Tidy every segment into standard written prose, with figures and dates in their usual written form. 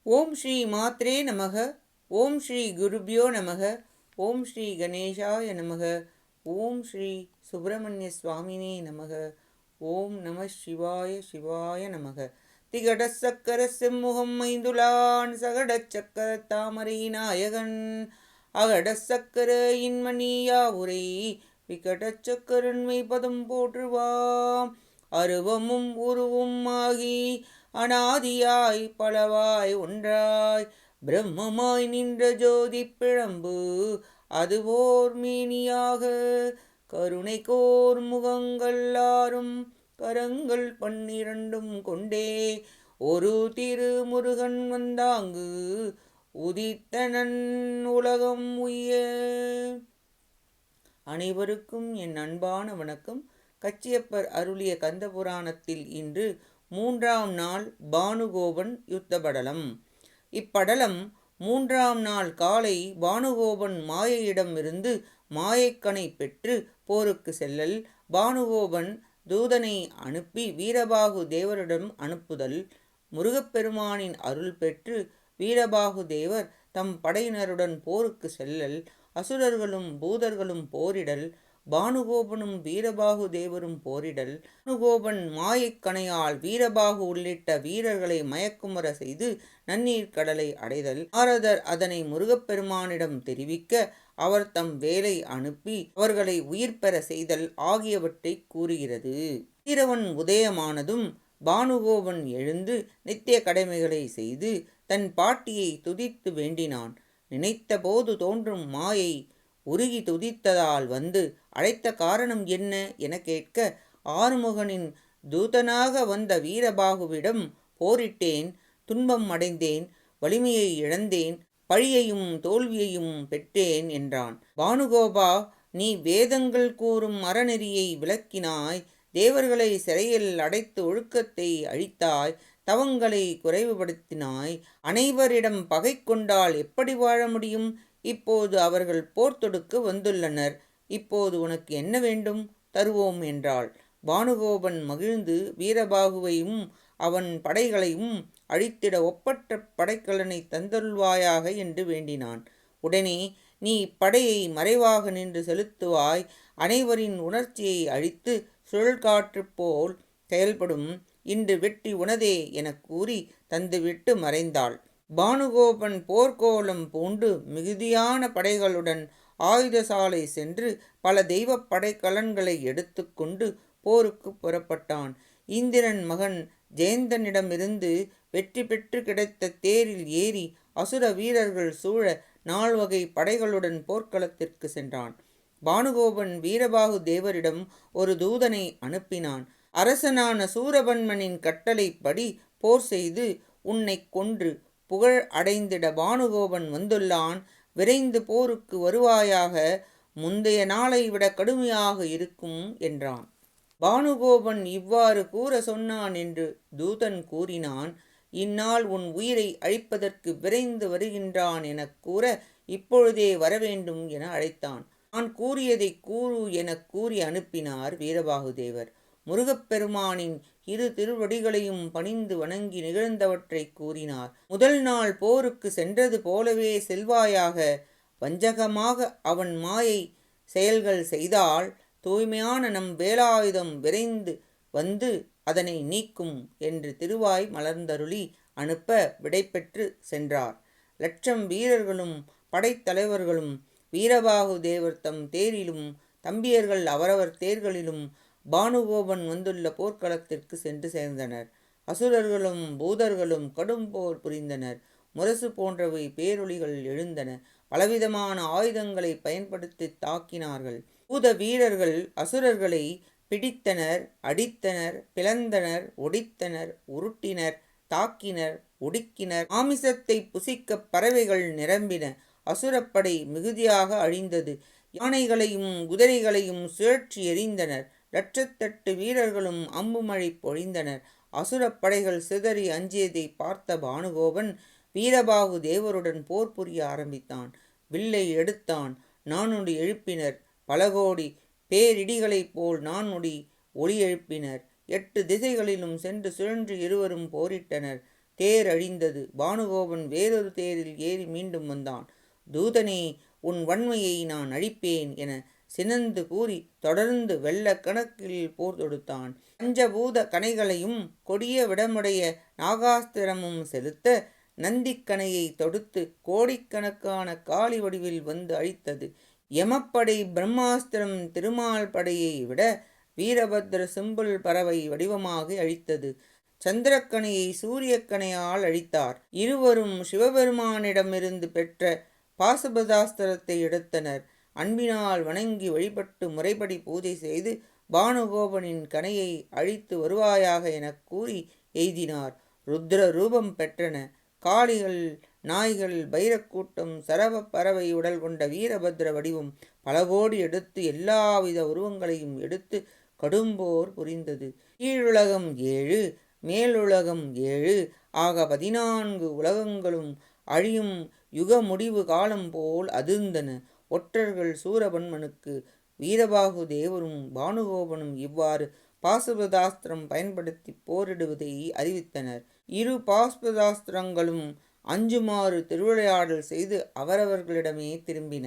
ஓம் ஸ்ரீ மாத்ரே நமக. ஓம் ஸ்ரீ குருபியோ நமக. ஓம் ஸ்ரீ கணேஷாய நமக. ஓம் ஸ்ரீ சுப்பிரமணிய சுவாமினே நமக. ஓம் நம சிவாய சிவாய நமக. திகட சக்கர செம்முகம் மைந்துளான் சகட சக்கர தாமரை நாயகன் அகட சக்கர இன்மணியா உரை விகட சக்கரன்மை பதம் போற்றுவாம். அருவமும் உருவும் ஆகி அனாதியாய் பலவாய் ஒன்றாய் பிரம்மமாய் நின்ற ஜோதி பிழம்பு அதுவோர் மேனியாக கருணை கோர் முகங்கள் ஆறும் கரங்கள் 12 கொண்டே ஒரு திரு முருகன் வந்தாங்கு உதித்தனன் உலகம் உய்ய. அனைவருக்கும் என் அன்பான வணக்கம். கச்சியப்பர் அருளிய கந்தபுராணத்தில் இன்று 3ஆம் நாள் பானுகோபன் யுத்தபடலம். இப்படலம் 3ஆம் நாள் காலை பானுகோபன் மாயையிடமிருந்து மாயக்கணை பெற்று போருக்கு செல்லல், பானுகோபன் தூதனை அனுப்பி வீரபாகு தேவரிடம் அனுப்புதல், முருகப்பெருமானின் அருள் பெற்று வீரபாகு தேவர் தம் படையினருடன் போருக்கு செல்லல், அசுரர்களும் பூதர்களும் போரிடல், பானுகோபனும் வீரபாகு தேவரும் போரிடல், பானுகோபன் மாயக்கணையால் வீரபாகு உள்ளிட்ட வீரர்களை மயக்குமுற செய்து நன்னீர் கடலை அடைதல், நாரதர் அதனை முருகப்பெருமானிடம் தெரிவிக்க அவர் தம் வேலை அனுப்பி அவர்களை உயிர் பெற செய்தல் ஆகியவற்றை கூறுகிறது. கதிரவன் உதயமானதும் பானுகோபன் எழுந்து நித்திய கடமைகளை செய்து தன் பாட்டியை துதித்து வேண்டினான். நினைத்த போது தோன்றும் மாயை உருகி துதித்ததால் வந்து அழைத்த காரணம் என்ன என கேட்க, ஆறுமுகனின் தூதனாக வந்த வீரபாகுவிடம் போரிட்டேன், துன்பம் அடைந்தேன், வலிமையை இழந்தேன், பழியையும் தோல்வியையும் பெற்றேன் என்றான். பானுகோபா, நீ வேதங்கள் கூறும் அறநெறியை விளக்கினாய், தேவர்களை சிறையில் அடைத்து ஒழுக்கத்தை அழித்தாய், தவங்களை குறைவுபடுத்தினாய், அனைவரிடம் பகை கொண்டால் எப்படி வாழ முடியும்? இப்போது அவர்கள் போர் தொடுக்க வந்துள்ளனர், இப்போது உனக்கு என்ன வேண்டும்? தருவோம் என்றாள். பானுகோபன் மகிழ்ந்து வீரபாகுவையும் அவன் படைகளையும் அழித்திட ஒப்பற்ற படைக்கலனை தந்தருள்வாயாக என்று வேண்டினான். உடனே, நீ இப்படையை மறைவாக நின்று செலுத்துவாய், அனைவரின் உணர்ச்சியை அழித்து சுழல்காற்று போல் செயல்படும், இன்று வெற்றி உனதே எனக் கூறி தந்துவிட்டு மறைந்தாள். பானுகோபன் போர்க்கோலம் பூண்டு மிகுதியான படைகளுடன் ஆயுதசாலை சென்று பல தெய்வ படைக்கலன்களை எடுத்து கொண்டு போருக்கு புறப்பட்டான். இந்திரன் மகன் ஜெயந்தனிடமிருந்து வெற்றி பெற்று கிடைத்த தேரில் ஏறி அசுர வீரர்கள் சூழ 4 வகை படைகளுடன் போர்க்களத்திற்கு சென்றான். பானுகோபன் வீரபாகு தேவரிடம் ஒரு தூதனை அனுப்பினான். அரசனான சூரபன்மனின் கட்டளைப்படி போர் செய்து உன்னை கொன்று புகழ் அடைந்திட பானுகோபன் வந்துள்ளான், விரைந்து போருக்கு வருவாயாக, முந்தைய நாளை விட கடுமையாக இருக்கும் என்றான். பானுகோபன் இவ்வாறு கூற சொன்னான் என்று தூதன் கூறினான். இந்நாள் உன் உயிரை அழிப்பதற்கு விரைந்து வருகின்றான் எனக் கூற இப்பொழுதே வரவேண்டும் என அழைத்தான். நான் கூறியதை கூறு எனக் கூறி அனுப்பினார் வீரபாகுதேவர். முருகப்பெருமானின் 2 திருவடிகளையும் பணிந்து வணங்கி நிகழ்ந்தவற்றை கூறினார். முதல் நாள் போருக்கு சென்றது போலவே செல்வாயாக, வஞ்சகமாக அவன் மாயை செயல்கள் செய்தால் தூய்மையான நம் வேலாயுதம் விரைந்து வந்து அதனை நீக்கும் என்று திருவாய் மலர்ந்தருளி அனுப்ப விடைபெற்று சென்றார். 1,00,000 வீரர்களும் படைத்தலைவர்களும் வீரபாகு தேவர் தம் தேரிலும் தம்பியர்கள் அவரவர் தேர்களிலும் பானுகோபன் வந்துள்ள போர்க்களத்திற்கு சென்று சேர்ந்தனர். அசுரர்களும் பூதர்களும் கடும் போர் புரிந்தனர். முரசு போன்றவை பேரொளிகள் எழுந்தன. பலவிதமான ஆயுதங்களை பயன்படுத்தி தாக்கினார்கள். பூத வீரர்கள் அசுரர்களை பிடித்தனர், அடித்தனர், பிளந்தனர், ஒடித்தனர், உருட்டினர், தாக்கினர், ஒடுக்கினர். ஆமிசத்தை புசிக்க பறவைகள் நிரம்பின. அசுரப்படை மிகுதியாக அழிந்தது. யானைகளையும் குதிரைகளையும் சுழற்றி எறிந்தனர். 1,08 வீரர்களும் அம்புமழை பொழிந்தனர். அசுரப்படைகள் சிதறி அஞ்சியதை பார்த்த பானுகோபன் வீரபாகு தேவருடன் போர் புரிய ஆரம்பித்தான். வில்லை எடுத்தான். நானொடி எழுப்பினர். பல கோடி பேரிடிகளைப் போல் நானொடி ஒளி எழுப்பினர். 8 திசைகளிலும் சென்று சுழன்று இருவரும் போரிட்டனர். தேர் அழிந்தது. பானுகோபன் வேறொரு தேரில் ஏறி மீண்டும் வந்தான். தூதனே, உன் வன்மையை நான் அழிப்பேன் என சினந்து கூறி தொடர்ந்து வெள்ள கணக்கில் போர் தொடுத்தான். பஞ்சபூத கணைகளையும் கொடிய விடமுடைய நாகாஸ்திரமும் செலுத்த நந்திக்கணையை தொடுத்து கோடிக்கணக்கான காளி வடிவில் வந்து அழித்தது. யமப்படை பிரம்மாஸ்திரம் திருமால் படையை விட வீரபத்ர சிம்புல் பறவை வடிவமாக அழித்தது. சந்திரக்கணையை சூரியக்கணையால் அழித்தார். இருவரும் சிவபெருமானிடமிருந்து பெற்ற பாசுபதாஸ்திரத்தை எடுத்தனர். அன்பினால் வணங்கி வழிபட்டு முறைப்படி பூஜை செய்து பானுகோபனின் கணையை அழித்து வருவாயாக எனக் கூறி எய்தினார். ருத்ர ரூபம் பெற்றன. காளிகள், நாய்கள், பைரக்கூட்டம், சரவ பறவை உடல் கொண்ட வீரபத்ர வடிவம் பல கோடி எடுத்து எல்லாவித உருவங்களையும் எடுத்து கடும்போர் புரிந்தது. கீழுலகம் 7, மேலுலகம் 7 ஆக 14 உலகங்களும் அழியும் யுக முடிவு காலம் போல் அதிர்ந்தன. ஒற்றர்கள் சூரபன்மனுக்கு வீரபாகு தேவரும் பானுகோபனும் இவ்வாறு பாசுபதாஸ்திரம் பயன்படுத்தி போரிடுவதை அறிவித்தனர். இரு பாசுபதாஸ்திரங்களும் அஞ்சுமாறு திருவிளையாடல் செய்து அவரவர்களிடமே திரும்பின.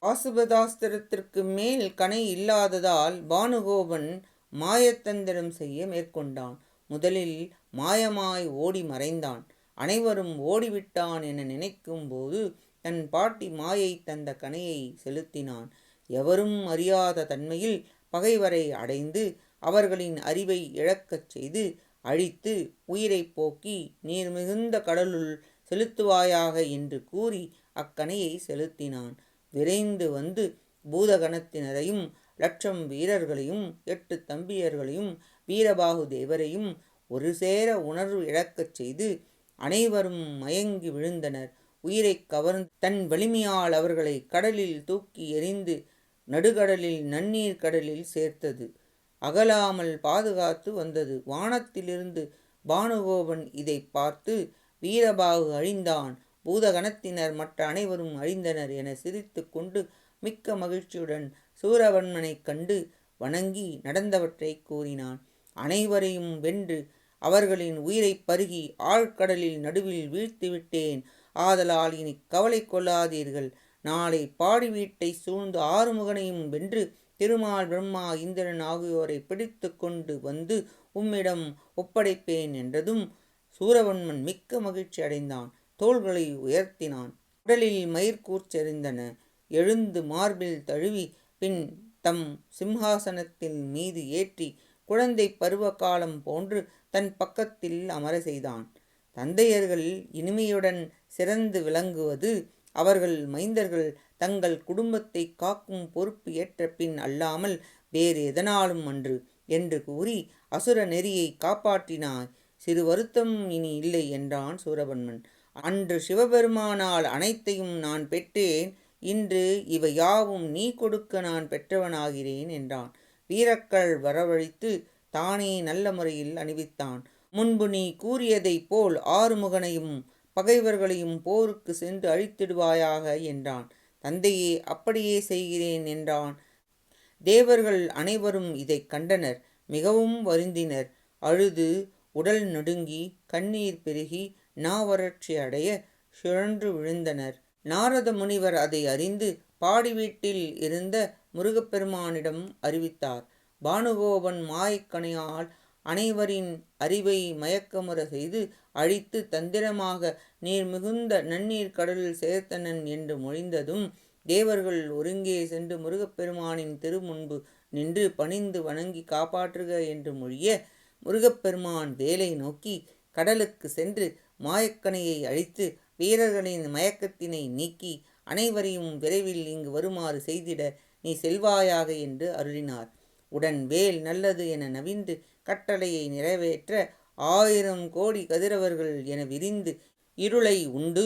பாசுபதாஸ்திரத்திற்கு மேல் கணை இல்லாததால் பானுகோபன் மாயத்தந்திரம் செய்ய மேற்கொண்டான். முதலில் மாயமாய் ஓடி மறைந்தான். அனைவரும் ஓடிவிட்டான் என நினைக்கும் போது தன் பாட்டி மாயை தந்த கணையை செலுத்தினான். எவரும் அறியாத தன்மையில் பகைவரை அடைந்து அவர்களின் அறிவை இழக்கச் செய்து அழித்து உயிரை போக்கி நீர் மிகுந்த கடலுள் செலுத்துவாயாக என்று கூறி அக்கணையை செலுத்தினான். விரைந்து வந்து பூதகணத்தினரையும் 1,00,000 வீரர்களையும் 8 தம்பியர்களையும் வீரபாகு தேவரையும் ஒரு சேர உணர்வு இழக்கச் செய்து அனைவரும் மயங்கி விழுந்தனர். உயிரை கவர்ந்து தன் வலிமையால் அவர்களை கடலில் தூக்கி எறிந்து நடுகடலில் நன்னீர் கடலில் சேர்த்தது. அகலாமல் பாதுகாத்து வந்தது. வானத்திலிருந்து பானுகோபன் இதை பார்த்து வீரபாகு அழிந்தான், பூதகணத்தினர் மற்ற அனைவரும் அழிந்தனர் என சிரித்து கொண்டு மிக்க மகிழ்ச்சியுடன் சூரபன்மனைக் கண்டு வணங்கி நடந்தவற்றை கூறினான். அனைவரையும் வென்று அவர்களின் உயிரை பருகி ஆழ்கடலில் நடுவில் வீழ்த்திவிட்டேன். ஆதலால் இனி கவலை கொள்ளாதீர்கள். நாளை பாடி வீட்டை சூழ்ந்து ஆறுமுகனையும் வென்று திருமால், பிரம்மா, இந்திரன் ஆகியோரை பிடித்து கொண்டு வந்து உம்மிடம் ஒப்படைப்பேன் என்றதும் சூரபன்மன் மிக்க மகிழ்ச்சி அடைந்தான். தோள்களை உயர்த்தினான். உடலில் மயிர்கூர்ச்செறிந்தன. எழுந்து மார்பில் தழுவி பின் தம் சிம்ஹாசனத்தின் மீது ஏற்றி குழந்தை பருவ காலம் போன்று தன் பக்கத்தில் அமர செய்தான். தந்தையர்கள் இனிமையுடன் சிறந்து விளங்குவது அவர்கள் மைந்தர்கள் தங்கள் குடும்பத்தை காக்கும் பொறுப்பு ஏற்ற பின் அல்லாமல் வேறு எதனாலும் அன்று என்று கூறி அசுர நெறியை காப்பாற்றினாய். சிறு வருத்தம் இனி இல்லை என்றான் சூரபன்மன். அன்று சிவபெருமானால் அனைத்தையும் நான் பெற்றேன். இன்று இவை யாவும் நீ கொடுக்க நான் பெற்றவனாகிறேன் என்றான். வீரக்கள் வரவழைத்து தானே நல்ல முறையில் அணிவித்தான். முன்பு நீ கூறியதைப் போல் ஆறுமுகனையும் பகைவர்களையும் போருக்கு சென்று அழித்திடுவாயாக என்றான். தந்தையே, அப்படியே செய்கிறேன் என்றான். தேவர்கள் அனைவரும் இதை கண்டனர். மிகவும் வருந்தினர். அழுது உடல் நடுங்கி கண்ணீர் பெருகி நாவறட்சி அடைய சுழன்று விழுந்தனர். நாரத முனிவர் அதை அறிந்து பாடி வீட்டில் இருந்த முருகப்பெருமானிடம் அறிவித்தார். பானுகோபன் மாயக்கணையால் அனைவரின் அறிவை மயக்கமுற செய்து அழித்து தந்திரமாக நீர் மிகுந்த நன்னீர் கடலில் சேர்த்தனன் என்று மொழிந்ததும் தேவர்கள் ஒருங்கே சென்று முருகப்பெருமானின் திருமுன்பு நின்று பணிந்து வணங்கி காப்பாற்றுக என்று மொழிய முருகப்பெருமான் வேலை நோக்கி கடலுக்கு சென்று மாயக்கணையை அழித்து வீரர்களின் மயக்கத்தினை நீக்கி அனைவரையும் விரைவில் இங்கு வருமாறு செய்திட நீ செல்வாயாக என்று அருளினார். உடன் வேல் நல்லது என நவின்று கட்டளையை நிறைவேற்ற 1000 கோடி கதிரவர்கள் என விரிந்து இருளை உண்டு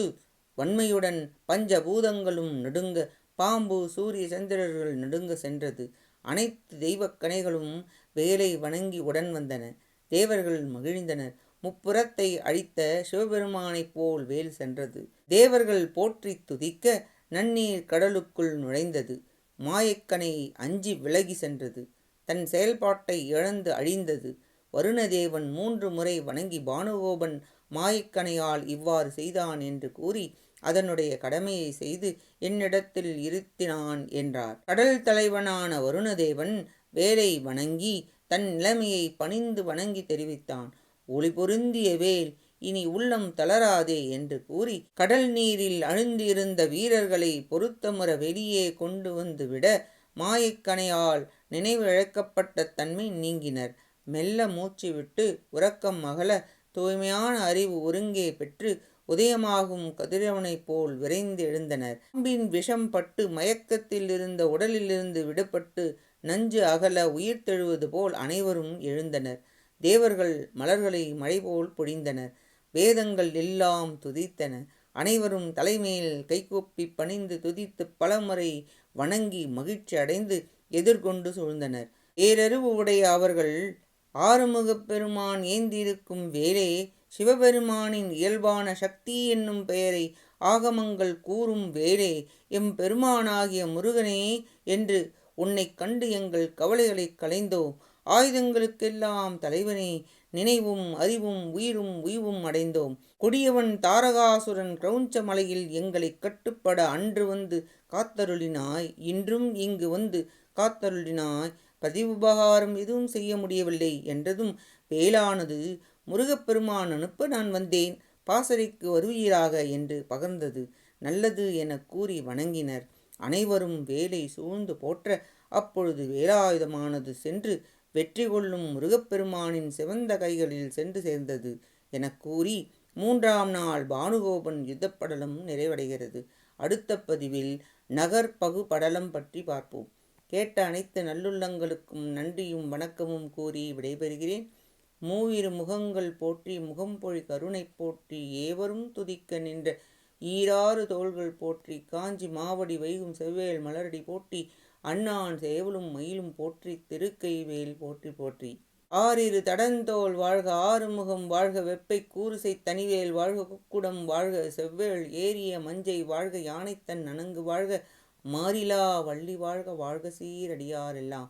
வன்மையுடன் பஞ்சபூதங்களும் நடுங்க பாம்பு சூரிய சந்திரர்கள் நடுங்க சென்றது. அனைத்து தெய்வக் கணைகளும் வேலை வணங்கி உடன் வந்தன. தேவர்கள் மகிழ்ந்தனர். முப்புறத்தை அழித்த சிவபெருமானைப் போல் வேல் சென்றது. தேவர்கள் போற்றி துதிக்க நன்னீர் கடலுக்குள் நுழைந்தது. மாயக்கணை அஞ்சி விலகி சென்றது. தன் செயல்பாட்டை இழந்து அழிந்தது. வருணதேவன் 3 முறை வணங்கி பானுகோபன் மாயக்கணையால் இவ்வாறு செய்தான் என்று கூறி அதனுடைய கடமையை செய்து என்னிடத்தில் இருத்தினான் என்றார். கடல் தலைவனான வருணதேவன் வேலை வணங்கி தன் நிலைமையை பணிந்து வணங்கி தெரிவித்தான். ஒளி பொருந்திய வேல், இனி உள்ளம் தளராதே என்று கூறி கடல் நீரில் அழுந்திருந்த வீரர்களை பொருத்தமுற வெளியே கொண்டு வந்து விட மாயக்கணையால் நினைவிழக்கப்பட்ட தன்மை நீங்கினர். மெல்ல மூச்சு விட்டு உறக்கம் அகல தூய்மையான அறிவு ஒருங்கே பெற்று உதயமாகும் கதிரவனைப் போல் விரைந்து எழுந்தனர். பாம்பின் விஷம் பட்டு மயக்கத்தில் இருந்த உடலிலிருந்து விடுபட்டு நஞ்சு அகல உயிர்த்தெழுவது போல் அனைவரும் எழுந்தனர். தேவர்கள் மலர்களை மழை போல் பொழிந்தனர். வேதங்கள் எல்லாம் துதித்தன. அனைவரும் தலைமையில் கைகூப்பி பணிந்து துதித்து பலமுறை வணங்கி மகிழ்ச்சி அடைந்து எதிர்கொண்டு சூழ்ந்தனர். பேரறிவு உடைய அவர்கள், ஆறுமுகப் பெருமான் ஏந்திருக்கும் வேலே, சிவபெருமானின் இயல்பான சக்தி என்னும் பெயரை ஆகமங்கள் கூறும் வேலே, எம் பெருமானாகிய முருகனே என்று உன்னைக் கண்டு எங்கள் கவலைகளைக் களைந்தோம். ஆயுதங்களுக்கெல்லாம் தலைவனே, நினைவும் அறிவும் உயிரும் உய்வும் அடைந்தோம். கொடியவன் தாரகாசுரன் கிரௌஞ்ச மலையில் எங்களை கட்டுப்பட அன்று வந்து காத்தருளினாய். இன்றும் இங்கு வந்து காத்தருளினாய். பதிவுபகாரம் எதுவும் செய்ய முடியவில்லை என்றதும் வேலானது, முருகப்பெருமான் அனுப்ப நான் வந்தேன், பாசறைக்கு வருவீராக என்று பகர்ந்தது. நல்லது என கூறி வணங்கினர். அனைவரும் வேலை சூழ்ந்து போற்ற அப்பொழுது வேலாயுதமானது சென்று வெற்றி கொள்ளும் முருகப்பெருமானின் சிவந்த கைகளில் சென்று சேர்ந்தது எனக் கூறி 3ஆம் நாள் பானுகோபன் யுத்தப்படலம் நிறைவடைகிறது. அடுத்த பதிவில் நகர்பகு படலம் பற்றி பார்ப்போம். கேட்ட அனைத்து நல்லுள்ளங்களுக்கும் நன்றியும் வணக்கமும் கூறி விடைபெறுகிறேன். மூவிரு முகங்கள் போற்றி முகம்பொழி கருணை போற்றி ஏவரும் துதிக்க நின்ற ஈராறு தோள்கள் போற்றி காஞ்சி மாவடி வைகும் செவ்வேல் மலரடி போற்றி அண்ணான் சேவலும் மயிலும் போற்றி திருக்கைவேல் போற்றி போற்றி. ஆறிரு தடந்தோள் வாழ்க, ஆறுமுகம் வாழ்க, வெப்பை கூறுசை தனிவேல் வாழ்க, குக்குடம் வாழ்க, செவ்வேள் ஏறிய மஞ்சை வாழ்க, யானைத்தன் நனங்கு வாழ்க, மாறிலா வள்ளி வாழ்க, வாழ்க சீரடியாரெல்லாம்.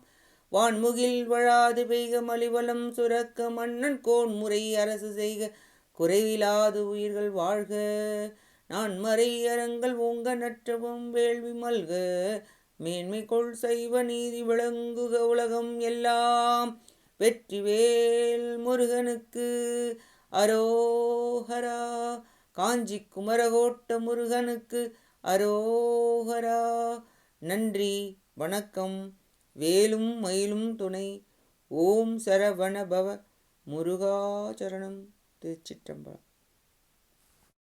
வான்முகில் வழாது பெய்க, மலிவலம் சுரக்க, மன்னன் கோன் முறை அரசு செய்க, குறைவிலாது உயிர்கள் வாழ்க, நான் மறை அறங்கள் ஓங்க, நற்றவும் வேள்வி மல்க, மேன்மை கொள் சைவ நீதி விளங்குக உலகம் எல்லாம். வெற்றிவேல் முருகனுக்கு அரோஹரா. காஞ்சி குமரகோட்ட முருகனுக்கு அரோஹரா. நன்றி, வணக்கம். வேலும் மயிலும் துணை. ஓம் சரவணபவ முருகாச்சரணம். திருச்சிற்றம்பலம்.